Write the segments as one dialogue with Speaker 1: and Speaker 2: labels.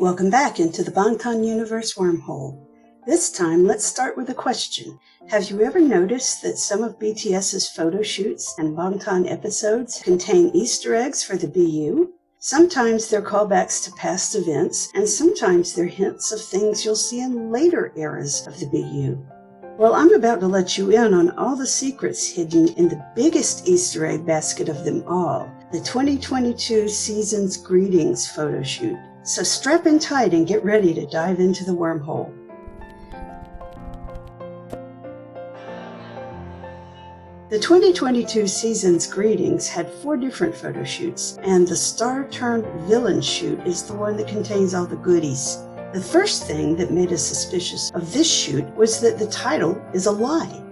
Speaker 1: Welcome back into the Bangtan universe wormhole. This time, let's start with a question. Have you ever noticed that some of BTS's photo shoots and Bangtan episodes contain Easter eggs for the BU? Sometimes they're callbacks to past events, and sometimes they're hints of things you'll see in later eras of the BU. Well, I'm about to let you in on all the secrets hidden in the biggest Easter egg basket of them all, the 2022 Season's Greetings photo shoot. So strap in tight and get ready to dive into the wormhole. The 2022 Season's Greetings had 4 different photo shoots, and the star-turned-villain shoot is the one that contains all the goodies. The first thing that made us suspicious of this shoot was that the title is a lie.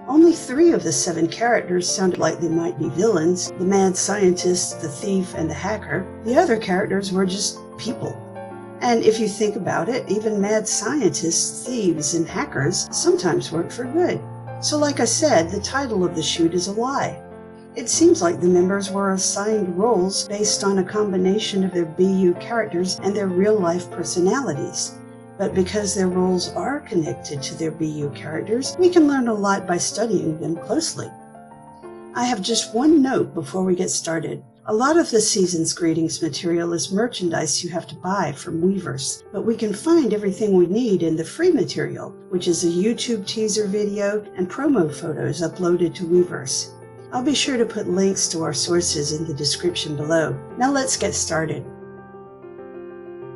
Speaker 1: Only 3 of the 7 characters sounded like they might be villains: the mad scientist, the thief, and the hacker. The other characters were just people. And if you think about it, even mad scientists, thieves, and hackers sometimes work for good. So like I said, the title of the shoot is a lie. It seems like the members were assigned roles based on a combination of their BU characters and their real-life personalities. But because their roles are connected to their BU characters, we can learn a lot by studying them closely. I have just one note before we get started. A lot of the Season's Greetings material is merchandise you have to buy from Weverse, but we can find everything we need in the free material, which is a YouTube teaser video and promo photos uploaded to Weverse. I'll be sure to put links to our sources in the description below. Now let's get started.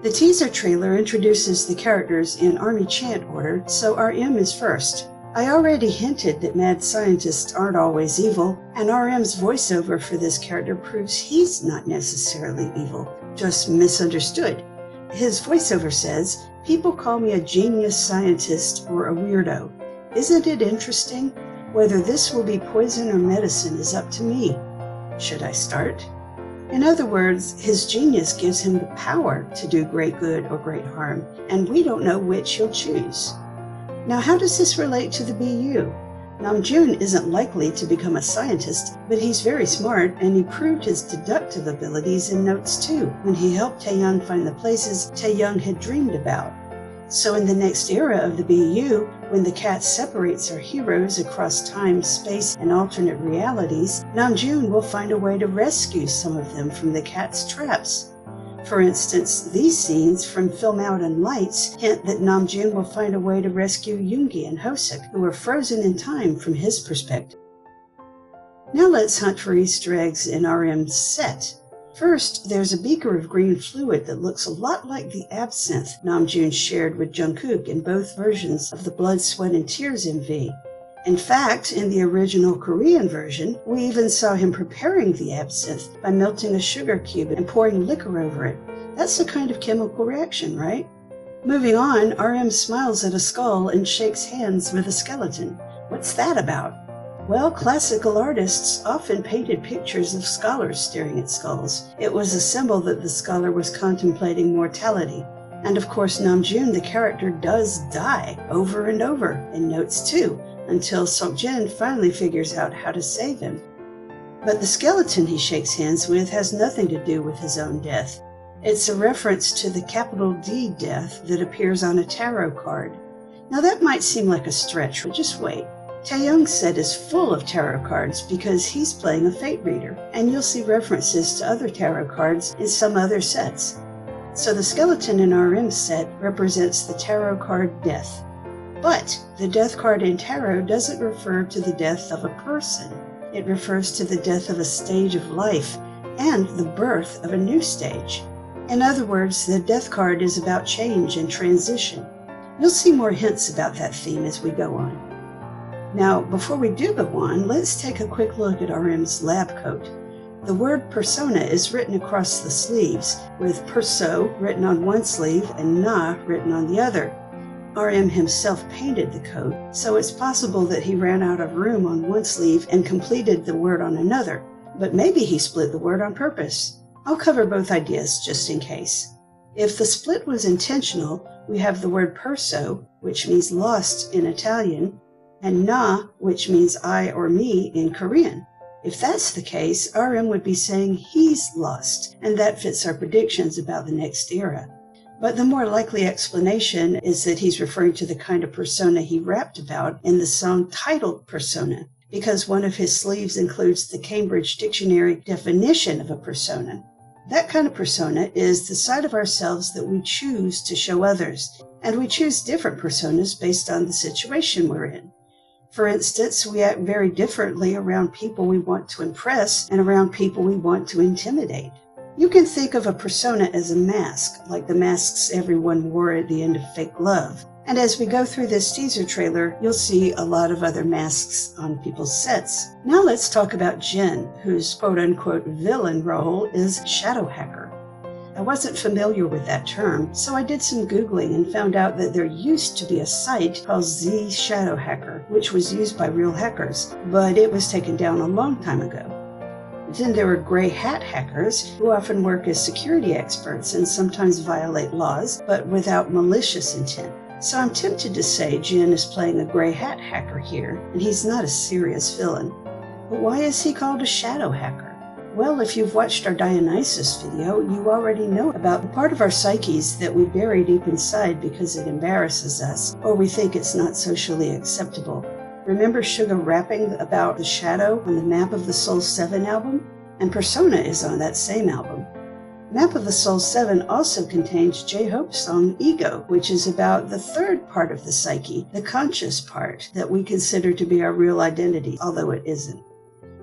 Speaker 1: The teaser trailer introduces the characters in army chant order, so RM is first. I already hinted that mad scientists aren't always evil, and RM's voiceover for this character proves he's not necessarily evil, just misunderstood. His voiceover says, "People call me a genius scientist or a weirdo. Isn't it interesting? Whether this will be poison or medicine is up to me. Should I start?" In other words, his genius gives him the power to do great good or great harm, and we don't know which he'll choose. Now, how does this relate to the BU? Namjoon isn't likely to become a scientist, but he's very smart, and he proved his deductive abilities in Notes 2 when he helped Taeyoung find the places Taeyoung had dreamed about. So in the next era of the BU, when the cat separates our heroes across time, space, and alternate realities, Namjoon will find a way to rescue some of them from the cat's traps. For instance, these scenes from Film Out and Lights hint that Namjoon will find a way to rescue Yoongi and Hoseok, who are frozen in time from his perspective. Now let's hunt for Easter eggs in RM's set. First, there's a beaker of green fluid that looks a lot like the absinthe Namjoon shared with Jungkook in both versions of the Blood, Sweat, and Tears MV. In fact, in the original Korean version, we even saw him preparing the absinthe by melting a sugar cube and pouring liquor over it. That's a kind of chemical reaction, right? Moving on, RM smiles at a skull and shakes hands with a skeleton. What's that about? Well, classical artists often painted pictures of scholars staring at skulls. It was a symbol that the scholar was contemplating mortality. And of course, Namjoon, the character, does die over and over in Notes 2, until Seokjin finally figures out how to save him. But the skeleton he shakes hands with has nothing to do with his own death. It's a reference to the capital D death that appears on a tarot card. Now that might seem like a stretch, but just wait. Taeyoung's set is full of tarot cards because he's playing a fate reader, and you'll see references to other tarot cards in some other sets. So the skeleton in RM's set represents the tarot card Death. But the death card in tarot doesn't refer to the death of a person. It refers to the death of a stage of life and the birth of a new stage. In other words, the death card is about change and transition. You'll see more hints about that theme as we go on. Now, before we do go on, let's take a quick look at RM's lab coat. The word persona is written across the sleeves, with perso written on one sleeve and na written on the other. RM himself painted the coat, so it's possible that he ran out of room on one sleeve and completed the word on another, but maybe he split the word on purpose. I'll cover both ideas just in case. If the split was intentional, we have the word perso, which means lost in Italian, and na, which means I or me in Korean. If that's the case, RM would be saying he's lost, and that fits our predictions about the next era. But the more likely explanation is that he's referring to the kind of persona he rapped about in the song titled Persona, because one of his sleeves includes the Cambridge Dictionary definition of a persona. That kind of persona is the side of ourselves that we choose to show others, and we choose different personas based on the situation we're in. For instance, we act very differently around people we want to impress and around people we want to intimidate. You can think of a persona as a mask, like the masks everyone wore at the end of Fake Love. And as we go through this teaser trailer, you'll see a lot of other masks on people's sets. Now let's talk about Jin, whose quote-unquote villain role is shadow hacker. I wasn't familiar with that term, so I did some Googling and found out that there used to be a site called Z Shadow Hacker, which was used by real hackers, but it was taken down a long time ago. Then there are gray hat hackers, who often work as security experts and sometimes violate laws, but without malicious intent. So I'm tempted to say Jin is playing a gray hat hacker here, and he's not a serious villain. But why is he called a shadow hacker? Well, if you've watched our Dionysus video, you already know about the part of our psyches that we bury deep inside because it embarrasses us, or we think it's not socially acceptable. Remember Suga rapping about the shadow on the Map of the Soul 7 album? And Persona is on that same album. Map of the Soul 7 also contains J-Hope's song Ego, which is about the third part of the psyche, the conscious part, that we consider to be our real identity, although it isn't.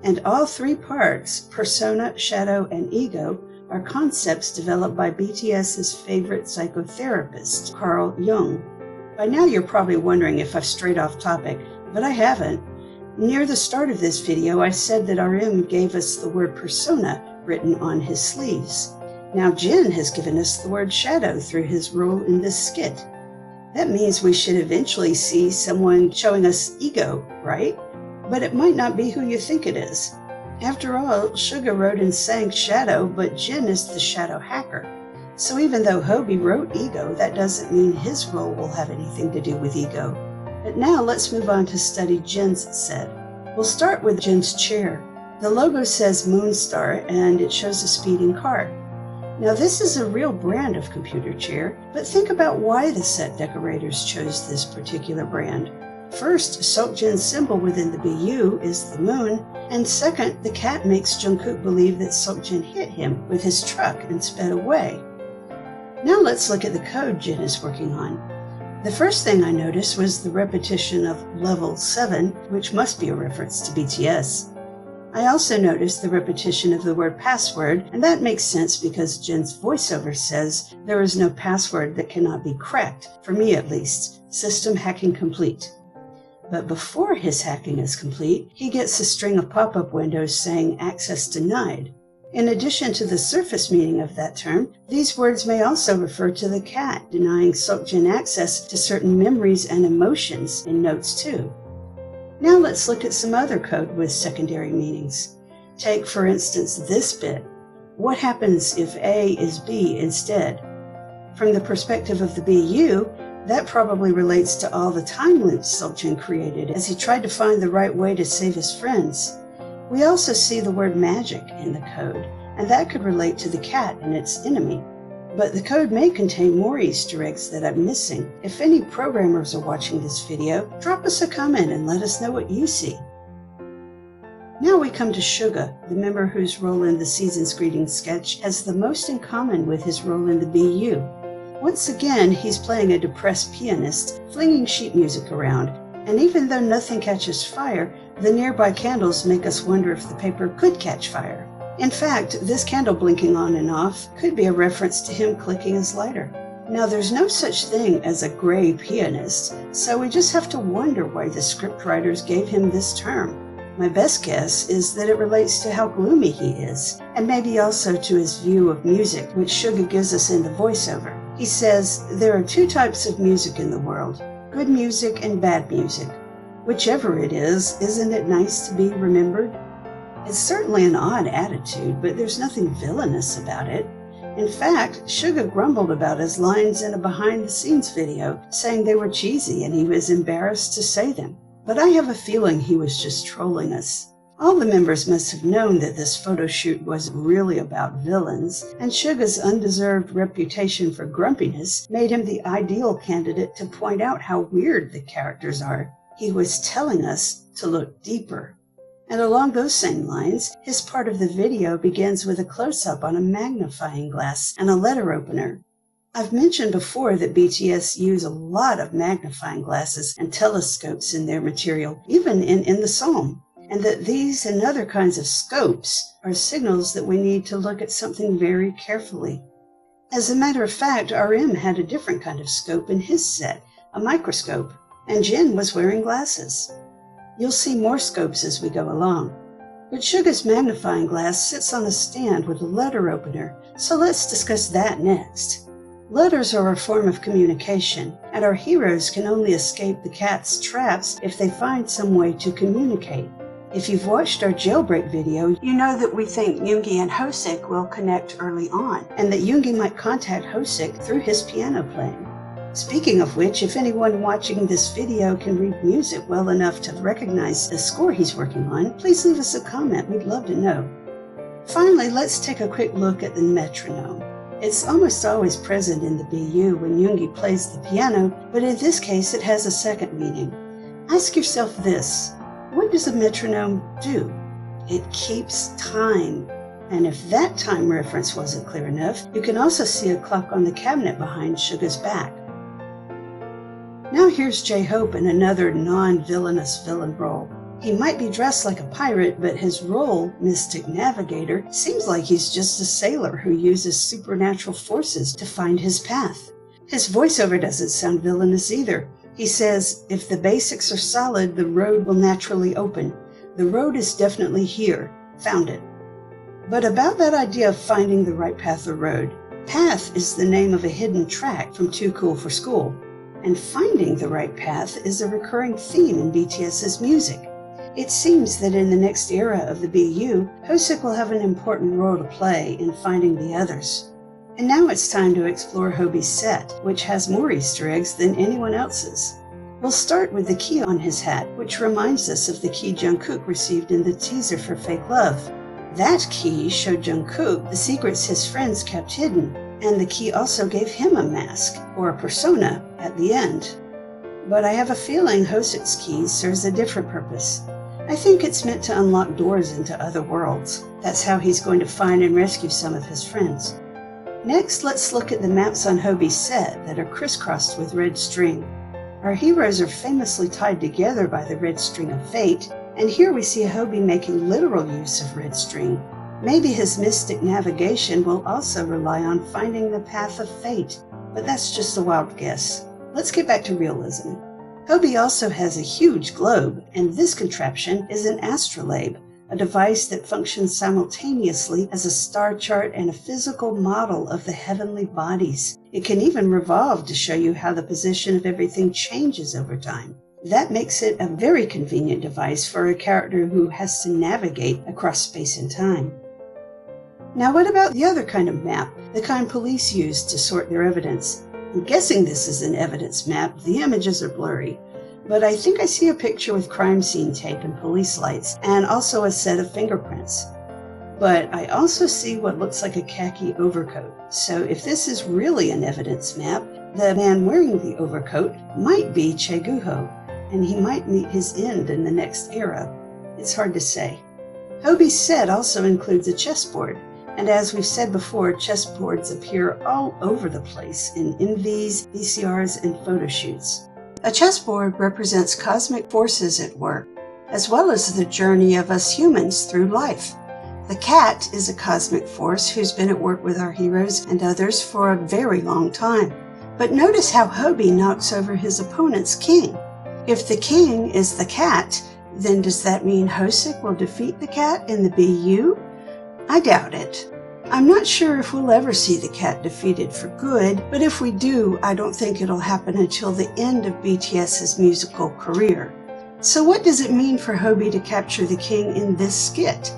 Speaker 1: And all three parts, Persona, Shadow, and Ego, are concepts developed by BTS's favorite psychotherapist, Carl Jung. By now you're probably wondering if I've strayed off topic, but I haven't. Near the start of this video, I said that RM gave us the word persona written on his sleeves. Now Jin has given us the word shadow through his role in this skit. That means we should eventually see someone showing us ego, right? But it might not be who you think it is. After all, Suga wrote and sang Shadow, but Jin is the shadow hacker. So even though Hobie wrote ego, that doesn't mean his role will have anything to do with ego. But now let's move on to study Jin's set. We'll start with Jin's chair. The logo says Moonstar and it shows a speeding car. Now this is a real brand of computer chair, but think about why the set decorators chose this particular brand. First, Seokjin's symbol within the BU is the moon, and second, the cat makes Jungkook believe that Seokjin hit him with his truck and sped away. Now let's look at the code Jin is working on. The first thing I noticed was the repetition of level 7, which must be a reference to BTS. I also noticed the repetition of the word password, and that makes sense because Jin's voiceover says there is no password that cannot be cracked, for me at least. System hacking complete. But before his hacking is complete, he gets a string of pop-up windows saying access denied. In addition to the surface meaning of that term, these words may also refer to the cat denying Seokjin access to certain memories and emotions in notes 2. Now let's look at some other code with secondary meanings. Take, for instance, this bit. What happens if A is B instead? From the perspective of the BU, that probably relates to all the time loops Seokjin created as he tried to find the right way to save his friends. We also see the word magic in the code, and that could relate to the cat and its enemy. But the code may contain more Easter eggs that I'm missing. If any programmers are watching this video, drop us a comment and let us know what you see. Now we come to Suga, the member whose role in the season's greeting sketch has the most in common with his role in the BU. Once again, he's playing a depressed pianist, flinging sheet music around, and even though nothing catches fire, the nearby candles make us wonder if the paper could catch fire. In fact, this candle blinking on and off could be a reference to him clicking his lighter. Now, there's no such thing as a gray pianist, so we just have to wonder why the scriptwriters gave him this term. My best guess is that it relates to how gloomy he is, and maybe also to his view of music, which Suga gives us in the voiceover. He says, there are two types of music in the world, good music and bad music. Whichever it is, isn't it nice to be remembered? It's certainly an odd attitude, but there's nothing villainous about it. In fact, Suga grumbled about his lines in a behind-the-scenes video, saying they were cheesy and he was embarrassed to say them. But I have a feeling he was just trolling us. All the members must have known that this photo shoot was really about villains, and Suga's undeserved reputation for grumpiness made him the ideal candidate to point out how weird the characters are. He was telling us to look deeper. And along those same lines, his part of the video begins with a close-up on a magnifying glass and a letter opener. I've mentioned before that BTS use a lot of magnifying glasses and telescopes in their material, even in the song, and that these and other kinds of scopes are signals that we need to look at something very carefully. As a matter of fact, RM had a different kind of scope in his set, a microscope, and Jin was wearing glasses. You'll see more scopes as we go along. But Suga's magnifying glass sits on a stand with a letter opener, so let's discuss that next. Letters are a form of communication, and our heroes can only escape the cat's traps if they find some way to communicate. If you've watched our jailbreak video, you know that we think Yoongi and Hosik will connect early on, and that Yoongi might contact Hosik through his piano playing. Speaking of which, if anyone watching this video can read music well enough to recognize the score he's working on, please leave us a comment. We'd love to know. Finally, let's take a quick look at the metronome. It's almost always present in the BU when Yoongi plays the piano, but in this case it has a second meaning. Ask yourself this: what does a metronome do? It keeps time. And if that time reference wasn't clear enough, you can also see a clock on the cabinet behind Suga's back. Now here's J-Hope in another non-villainous villain role. He might be dressed like a pirate, but his role, Mystic Navigator, seems like he's just a sailor who uses supernatural forces to find his path. His voiceover doesn't sound villainous either. He says, "If the basics are solid, the road will naturally open. The road is definitely here. Found it." But about that idea of finding the right path or road, path is the name of a hidden track from Too Cool for School. And finding the right path is a recurring theme in BTS's music. It seems that in the next era of the BU, Hosik will have an important role to play in finding the others. And now it's time to explore Hobie's set, which has more Easter eggs than anyone else's. We'll start with the key on his hat, which reminds us of the key Jungkook received in the teaser for Fake Love. That key showed Jungkook the secrets his friends kept hidden, and the key also gave him a mask, or a persona, at the end. But I have a feeling Hosik's key serves a different purpose. I think it's meant to unlock doors into other worlds. That's how he's going to find and rescue some of his friends. Next, let's look at the maps on Hobie's set that are crisscrossed with red string. Our heroes are famously tied together by the red string of fate, and here we see Hobie making literal use of red string. Maybe his mystic navigation will also rely on finding the path of fate, but that's just a wild guess. Let's get back to realism. Hobie also has a huge globe, and this contraption is an astrolabe, a device that functions simultaneously as a star chart and a physical model of the heavenly bodies. It can even revolve to show you how the position of everything changes over time. That makes it a very convenient device for a character who has to navigate across space and time. Now what about the other kind of map, the kind police use to sort their evidence? I'm guessing this is an evidence map. The images are blurry, but I think I see a picture with crime scene tape and police lights, and also a set of fingerprints. But I also see what looks like a khaki overcoat. So if this is really an evidence map, the man wearing the overcoat might be Chae-gu-ho, and he might meet his end in the next era. It's hard to say. Hobie's set also includes a chessboard. And as we've said before, chessboards appear all over the place in MVs, VCRs, and photoshoots. A chessboard represents cosmic forces at work, as well as the journey of us humans through life. The cat is a cosmic force who's been at work with our heroes and others for a very long time. But notice how Hobie knocks over his opponent's king. If the king is the cat, then does that mean Hosik will defeat the cat in the BU? I doubt it. I'm not sure if we'll ever see the cat defeated for good, but if we do, I don't think it'll happen until the end of BTS's musical career. So what does it mean for Hobie to capture the king in this skit?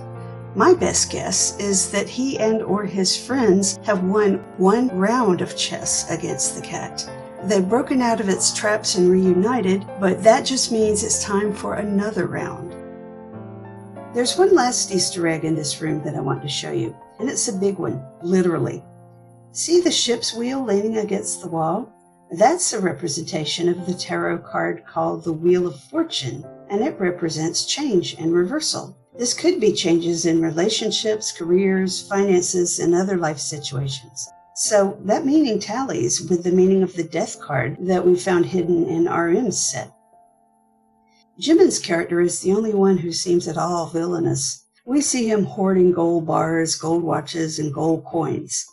Speaker 1: My best guess is that he and or his friends have won one round of chess against the cat. They've broken out of its traps and reunited, but that just means it's time for another round. There's one last Easter egg in this room that I want to show you, and it's a big one, literally. See the ship's wheel leaning against the wall? That's a representation of the tarot card called the Wheel of Fortune, and it represents change and reversal. This could be changes in relationships, careers, finances, and other life situations. So that meaning tallies with the meaning of the Death card that we found hidden in RM's set. Jimin's character is the only one who seems at all villainous. We see him hoarding gold bars, gold watches, and gold coins.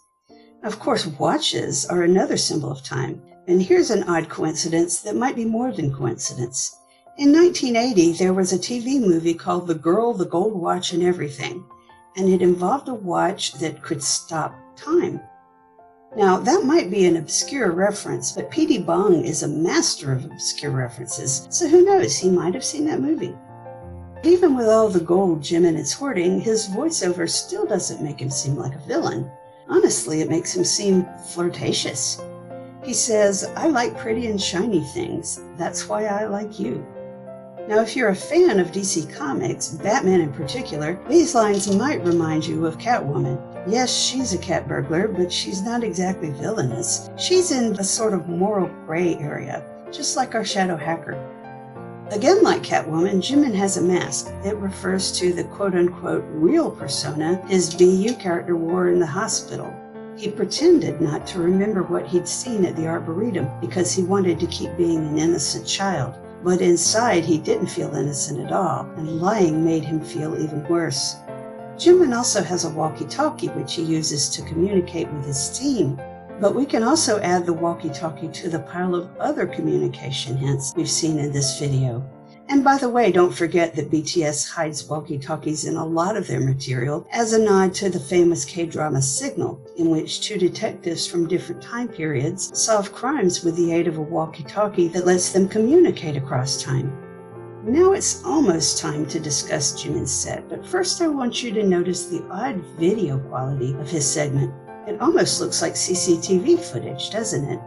Speaker 1: Of course, watches are another symbol of time, and here's an odd coincidence that might be more than coincidence. In 1980, there was a TV movie called The Girl, the Gold Watch, and Everything, and it involved a watch that could stop time. Now, that might be an obscure reference, but P.D. Bong is a master of obscure references, so who knows, he might have seen that movie. Even with all the gold Jimin is hoarding, his voiceover still doesn't make him seem like a villain. Honestly, it makes him seem flirtatious. He says, "I like pretty and shiny things. That's why I like you." Now, if you're a fan of DC Comics, Batman in particular, these lines might remind you of Catwoman. Yes, she's a cat burglar, but she's not exactly villainous. She's in a sort of moral gray area, just like our shadow hacker. Again, like Catwoman, Jimin has a mask. It refers to the quote-unquote real persona his BU character wore in the hospital. He pretended not to remember what he'd seen at the Arboretum because he wanted to keep being an innocent child. But inside, he didn't feel innocent at all, and lying made him feel even worse. Jimin also has a walkie-talkie which he uses to communicate with his team. But we can also add the walkie-talkie to the pile of other communication hints we've seen in this video. And by the way, don't forget that BTS hides walkie-talkies in a lot of their material as a nod to the famous K-drama Signal, in which two detectives from different time periods solve crimes with the aid of a walkie-talkie that lets them communicate across time. Now it's almost time to discuss Jimin's set, but first I want you to notice the odd video quality of his segment. It almost looks like CCTV footage, doesn't it?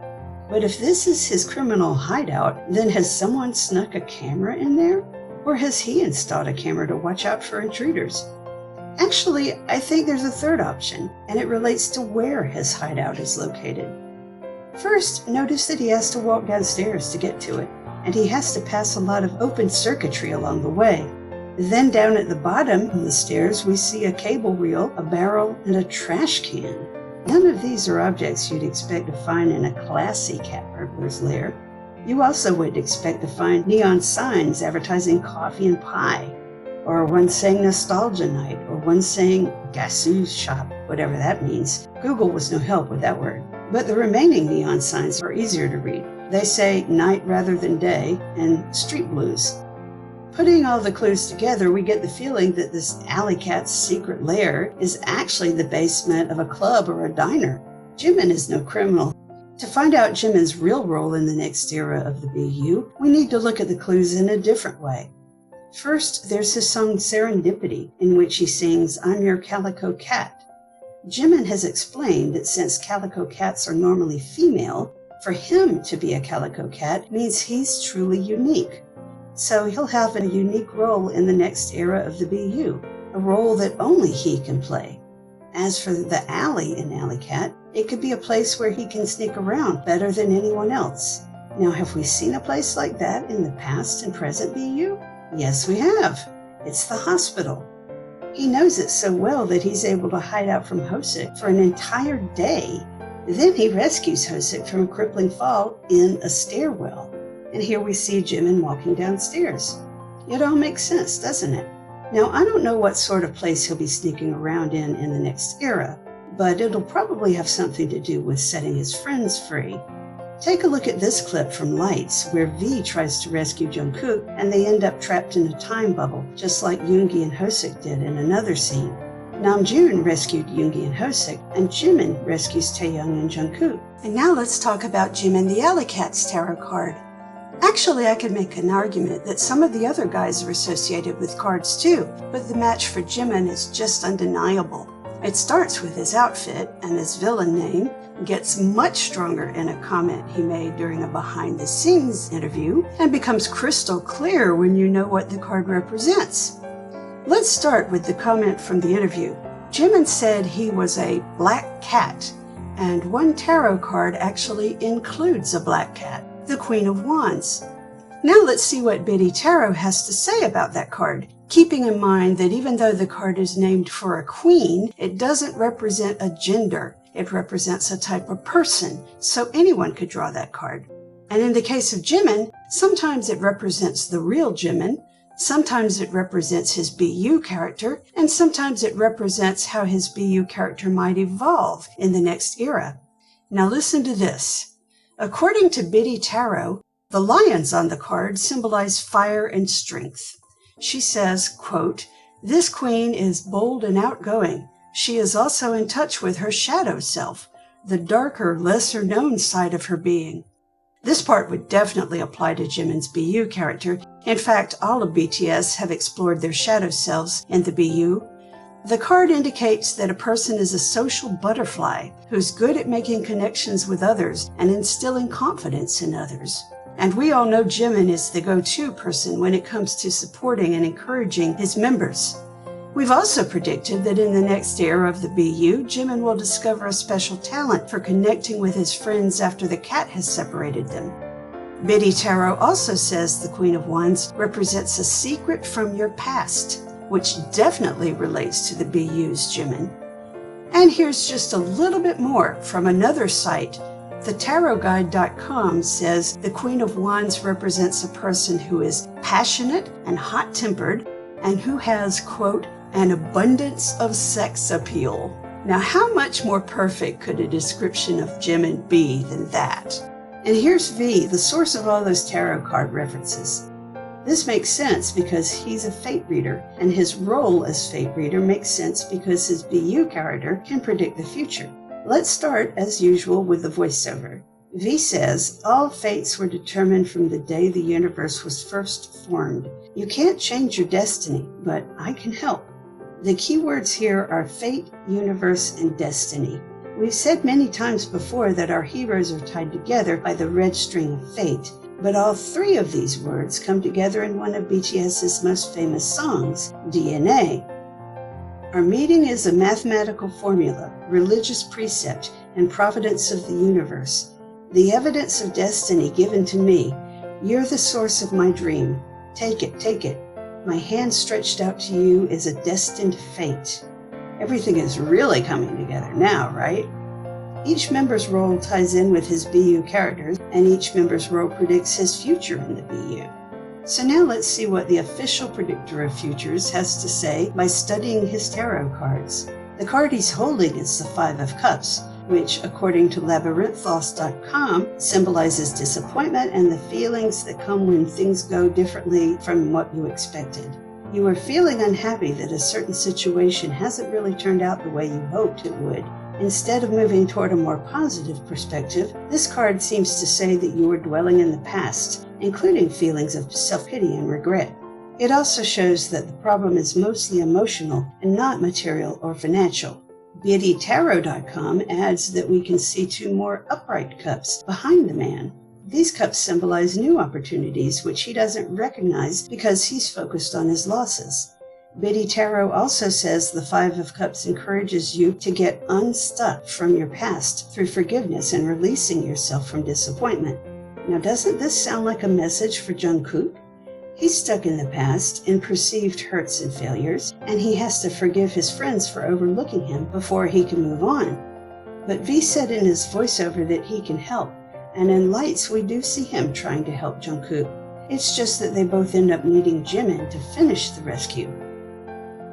Speaker 1: But if this is his criminal hideout, then has someone snuck a camera in there? Or has he installed a camera to watch out for intruders? Actually, I think there's a third option, and it relates to where his hideout is located. First, notice that he has to walk downstairs to get to it, and he has to pass a lot of open circuitry along the way. Then down at the bottom of the stairs, we see a cable reel, a barrel, and a trash can. None of these are objects you'd expect to find in a classy cat burglar's lair. You also would expect to find neon signs advertising coffee and pie, or one saying nostalgia night, or one saying Gasu's shop, whatever that means. Google was no help with that word. But the remaining neon signs are easier to read. They say night rather than day, and street blues. Putting all the clues together, we get the feeling that this alley cat's secret lair is actually the basement of a club or a diner. Jimin is no criminal. To find out Jimin's real role in the next era of the BU, we need to look at the clues in a different way. First, there's his song Serendipity, in which he sings, "I'm your calico cat." Jimin has explained that since calico cats are normally female, for him to be a calico cat means he's truly unique. So he'll have a unique role in the next era of the BU, a role that only he can play. As for the alley in Alley Cat, it could be a place where he can sneak around better than anyone else. Now, have we seen a place like that in the past and present BU? Yes, we have. It's the hospital. He knows it so well that he's able to hide out from Hosik for an entire day. Then he rescues Hosik from a crippling fall in a stairwell. And here we see Jimin walking downstairs. It all makes sense, doesn't it? Now, I don't know what sort of place he'll be sneaking around in the next era, but it'll probably have something to do with setting his friends free. Take a look at this clip from Lights, where V tries to rescue Jungkook, and they end up trapped in a time bubble, just like Yoongi and Hosik did in another scene. Namjoon rescued Yoongi and Hosik, and Jimin rescues Taeyoung and Jungkook. And now let's talk about Jimin the Alley Cat's tarot card. Actually, I could make an argument that some of the other guys are associated with cards too, but the match for Jimin is just undeniable. It starts with his outfit, and his villain name gets much stronger in a comment he made during a behind-the-scenes interview, and becomes crystal clear when you know what the card represents. Let's start with the comment from the interview. Jimin said he was a black cat, and one tarot card actually includes a black cat, the Queen of Wands. Now let's see what Biddy Tarot has to say about that card, keeping in mind that even though the card is named for a queen, it doesn't represent a gender. It represents a type of person, so anyone could draw that card. And in the case of Jimin, sometimes it represents the real Jimin, sometimes it represents his BU character, and sometimes it represents how his BU character might evolve in the next era. Now listen to this. According to Biddy Tarot, the lions on the card symbolize fire and strength. She says, quote, "This queen is bold and outgoing. She is also in touch with her shadow self, the darker, lesser-known side of her being." This part would definitely apply to Jimin's BU character. In fact, all of BTS have explored their shadow selves in the BU. The card indicates that a person is a social butterfly who's good at making connections with others and instilling confidence in others. And we all know Jimin is the go-to person when it comes to supporting and encouraging his members. We've also predicted that in the next era of the BU, Jimin will discover a special talent for connecting with his friends after the cat has separated them. Biddy Tarot also says the Queen of Wands represents a secret from your past, which definitely relates to the BU's Jimin. And here's just a little bit more from another site. TheTarotGuide.com says the Queen of Wands represents a person who is passionate and hot-tempered and who has, quote, an abundance of sex appeal. Now, how much more perfect could a description of Jimin be than that? And here's V, the source of all those tarot card references. This makes sense because he's a fate reader, and his role as fate reader makes sense because his BU character can predict the future. Let's start, as usual, with the voiceover. V says, "All fates were determined from the day the universe was first formed. You can't change your destiny, but I can help." The key words here are fate, universe, and destiny. We've said many times before that our heroes are tied together by the red string of fate, but all three of these words come together in one of BTS's most famous songs, DNA. Our meeting is a mathematical formula, religious precept, and providence of the universe. The evidence of destiny given to me. You're the source of my dream. Take it, take it. My hand stretched out to you is a destined fate. Everything is really coming together now, right? Each member's role ties in with his BU characters, and each member's role predicts his future in the BU. So now let's see what the official predictor of futures has to say by studying his tarot cards. The card he's holding is the Five of Cups, which, according to Labyrinthos.com, symbolizes disappointment and the feelings that come when things go differently from what you expected. You are feeling unhappy that a certain situation hasn't really turned out the way you hoped it would. Instead of moving toward a more positive perspective, this card seems to say that you are dwelling in the past, including feelings of self-pity and regret. It also shows that the problem is mostly emotional and not material or financial. BiddyTarot.com adds that we can see two more upright cups behind the man. These cups symbolize new opportunities which he doesn't recognize because he's focused on his losses. Biddy Tarot also says the Five of Cups encourages you to get unstuck from your past through forgiveness and releasing yourself from disappointment. Now, doesn't this sound like a message for Jungkook? He's stuck in the past in perceived hurts and failures, and he has to forgive his friends for overlooking him before he can move on. But V said in his voiceover that he can help, and in Lights we do see him trying to help Jungkook. It's just that they both end up needing Jimin to finish the rescue.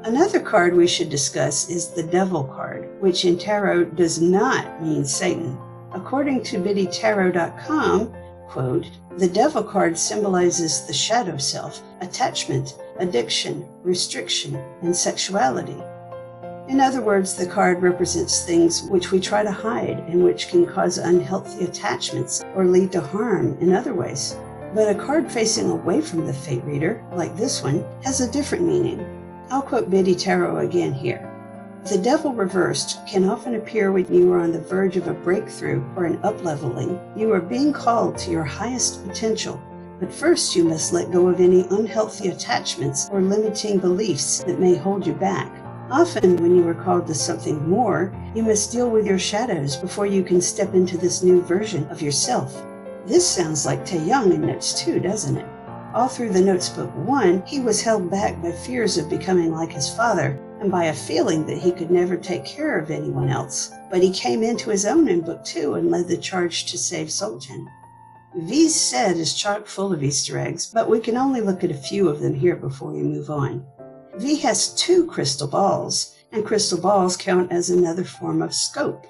Speaker 1: Another card we should discuss is the Devil card, which in tarot does not mean Satan. According to BiddyTarot.com, quote, the Devil card symbolizes the shadow self, attachment, addiction, restriction, and sexuality. In other words, the card represents things which we try to hide and which can cause unhealthy attachments or lead to harm in other ways. But a card facing away from the fate reader, like this one, has a different meaning. I'll quote Biddy Tarot again here. The Devil reversed can often appear when you are on the verge of a breakthrough or an up-leveling. You are being called to your highest potential. But first you must let go of any unhealthy attachments or limiting beliefs that may hold you back. Often when you are called to something more, you must deal with your shadows before you can step into this new version of yourself. This sounds like Taehyung in Notes 2, doesn't it? All through the Notebook 1, he was held back by fears of becoming like his father and by a feeling that he could never take care of anyone else. But he came into his own in Book 2 and led the charge to save Seoljin. V's set is chock full of Easter eggs, but we can only look at a few of them here before we move on. V has 2 crystal balls, and crystal balls count as another form of scope.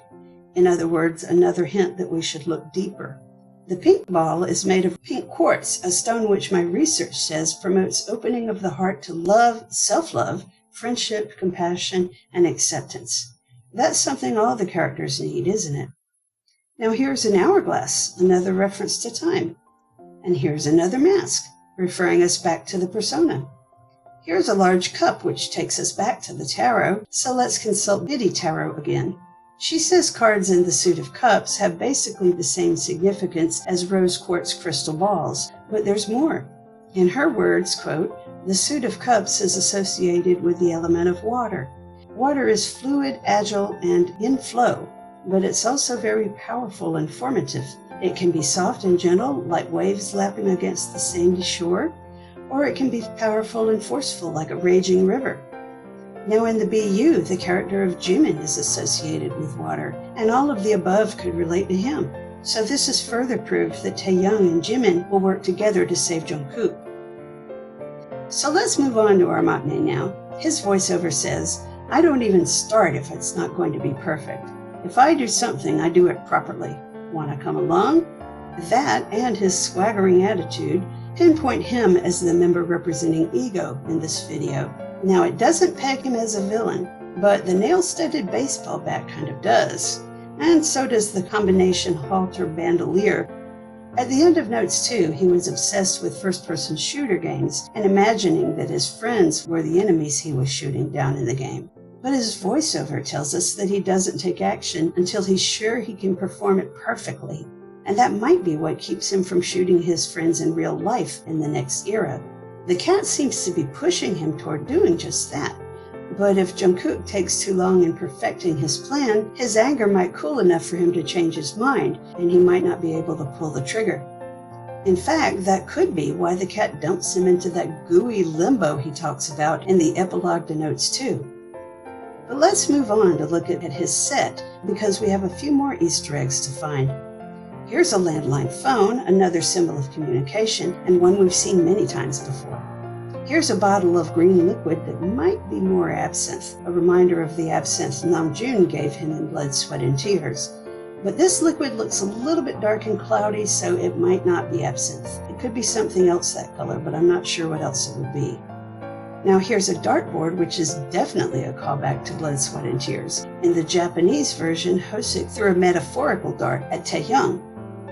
Speaker 1: In other words, another hint that we should look deeper. The pink ball is made of pink quartz, a stone which my research says promotes opening of the heart to love, self-love, friendship, compassion, and acceptance. That's something all the characters need, isn't it? Now here's an hourglass, another reference to time. And here's another mask, referring us back to the persona. Here's a large cup which takes us back to the tarot, so let's consult Biddy Tarot again. She says cards in the suit of cups have basically the same significance as rose quartz crystal balls, but there's more. In her words, quote, "The suit of cups is associated with the element of water. Water is fluid, agile, and in flow, but it's also very powerful and formative. It can be soft and gentle, like waves lapping against the sandy shore, or it can be powerful and forceful like a raging river." Now in the BU, the character of Jimin is associated with water, and all of the above could relate to him. So this is further proof that Taehyung and Jimin will work together to save Jungkook. So let's move on to our maknae now. His voiceover says, "I don't even start if it's not going to be perfect. If I do something, I do it properly. Want to come along?" That and his swaggering attitude pinpoint him as the member representing ego in this video. Now it doesn't peg him as a villain, but the nail-studded baseball bat kind of does. And so does the combination halter bandolier. At the end of Notes 2, he was obsessed with first-person shooter games and imagining that his friends were the enemies he was shooting down in the game. But his voiceover tells us that he doesn't take action until he's sure he can perform it perfectly. And that might be what keeps him from shooting his friends in real life in the next era. The cat seems to be pushing him toward doing just that. But if Jungkook takes too long in perfecting his plan, his anger might cool enough for him to change his mind, and he might not be able to pull the trigger. In fact, that could be why the cat dumps him into that gooey limbo he talks about in the epilogue to Notes 2. But let's move on to look at his set, because we have a few more Easter eggs to find. Here's a landline phone, another symbol of communication, and one we've seen many times before. Here's a bottle of green liquid that might be more absinthe, a reminder of the absinthe Namjoon gave him in Blood, Sweat, and Tears. But this liquid looks a little bit dark and cloudy, so it might not be absinthe. It could be something else that color, but I'm not sure what else it would be. Now here's a dartboard, which is definitely a callback to Blood, Sweat, and Tears. In the Japanese version, Hosik threw a metaphorical dart at Taehyung.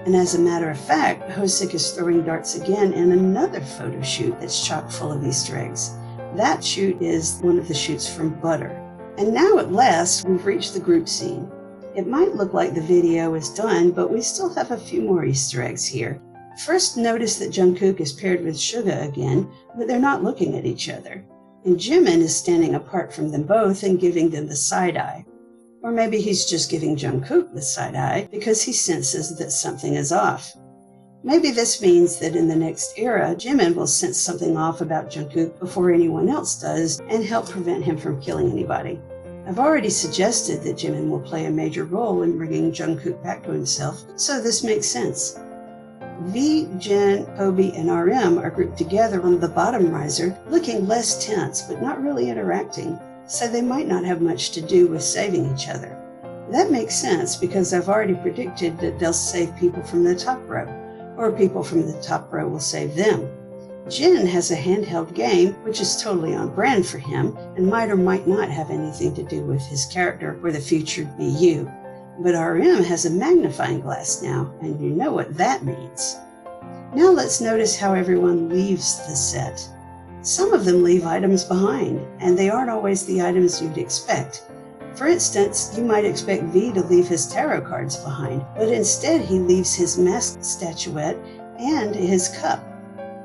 Speaker 1: And as a matter of fact, Hosik is throwing darts again in another photo shoot that's chock full of Easter eggs. That shoot is one of the shoots from Butter. And now at last, we've reached the group scene. It might look like the video is done, but we still have a few more Easter eggs here. First, notice that Jungkook is paired with Suga again, but they're not looking at each other. And Jimin is standing apart from them both and giving them the side eye. Or maybe he's just giving Jungkook the side eye because he senses that something is off. Maybe this means that in the next era, Jimin will sense something off about Jungkook before anyone else does and help prevent him from killing anybody. I've already suggested that Jimin will play a major role in bringing Jungkook back to himself, so this makes sense. V, Jin, Kobe, and RM are grouped together on the bottom riser, looking less tense but not really interacting, so they might not have much to do with saving each other. That makes sense because I've already predicted that they'll save people from the top row, or people from the top row will save them. Jin has a handheld game, which is totally on brand for him, and might or might not have anything to do with his character or the future BU. But RM has a magnifying glass now, and you know what that means. Now let's notice how everyone leaves the set. Some of them leave items behind, and they aren't always the items you'd expect. For instance, you might expect V to leave his tarot cards behind, but instead he leaves his masked statuette and his cup.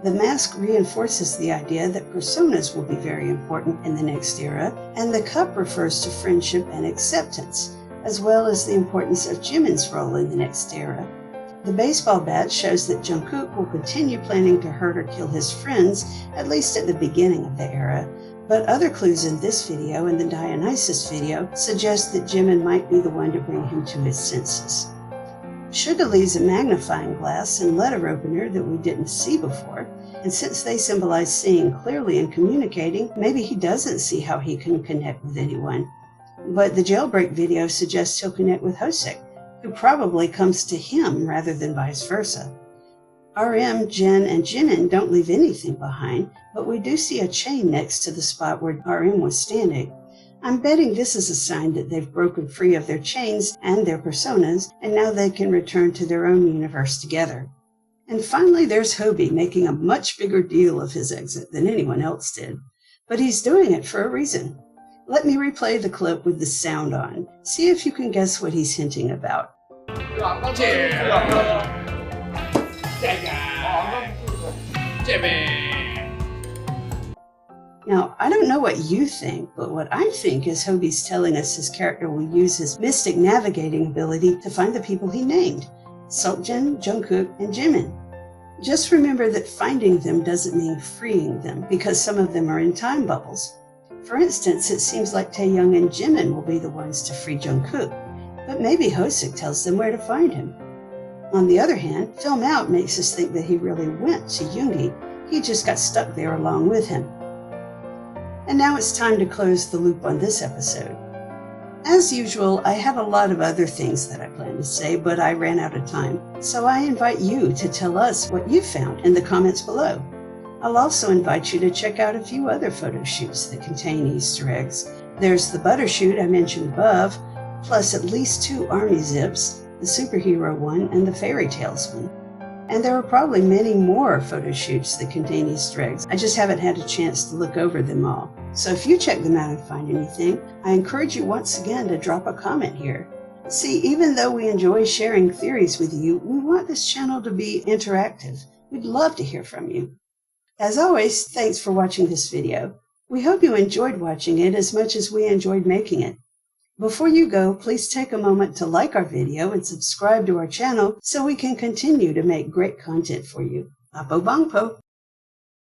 Speaker 1: The mask reinforces the idea that personas will be very important in the next era, and the cup refers to friendship and acceptance, as well as the importance of Jimin's role in the next era. The baseball bat shows that Jungkook will continue planning to hurt or kill his friends, at least at the beginning of the era, but other clues in this video and the Dionysus video suggest that Jimin might be the one to bring him to his senses. Suga leaves a magnifying glass and letter opener that we didn't see before, and since they symbolize seeing clearly and communicating, maybe he doesn't see how he can connect with anyone. But the jailbreak video suggests he'll connect with Hosek, who probably comes to him rather than vice versa. RM, Jin, and Jimin don't leave anything behind, but we do see a chain next to the spot where RM was standing. I'm betting this is a sign that they've broken free of their chains and their personas, and now they can return to their own universe together. And finally, there's Hobie making a much bigger deal of his exit than anyone else did. But he's doing it for a reason. Let me replay the clip with the sound on. See if you can guess what he's hinting about. Now, I don't know what you think, but what I think is Hobie's telling us his character will use his mystic navigating ability to find the people he named, Seokjin, Jungkook, and Jimin. Just remember that finding them doesn't mean freeing them, because some of them are in time bubbles. For instance, it seems like Taehyung and Jimin will be the ones to free Jungkook, but maybe Hosek tells them where to find him. On the other hand, Film Out makes us think that he really went to Yoongi, he just got stuck there along with him. And now it's time to close the loop on this episode. As usual, I had a lot of other things that I planned to say, but I ran out of time, so I invite you to tell us what you found in the comments below. I'll also invite you to check out a few other photo shoots that contain Easter eggs. There's the butter shoot I mentioned above, plus at least 2 army zips, the superhero one and the fairy tales one. And there are probably many more photo shoots that contain Easter eggs. I just haven't had a chance to look over them all. So if you check them out and find anything, I encourage you once again to drop a comment here. See, even though we enjoy sharing theories with you, we want this channel to be interactive. We'd love to hear from you. As always, thanks for watching this video. We hope you enjoyed watching it as much as we enjoyed making it. Before you go, please take a moment to like our video and subscribe to our channel so we can continue to make great content for you. Apo Bangpo!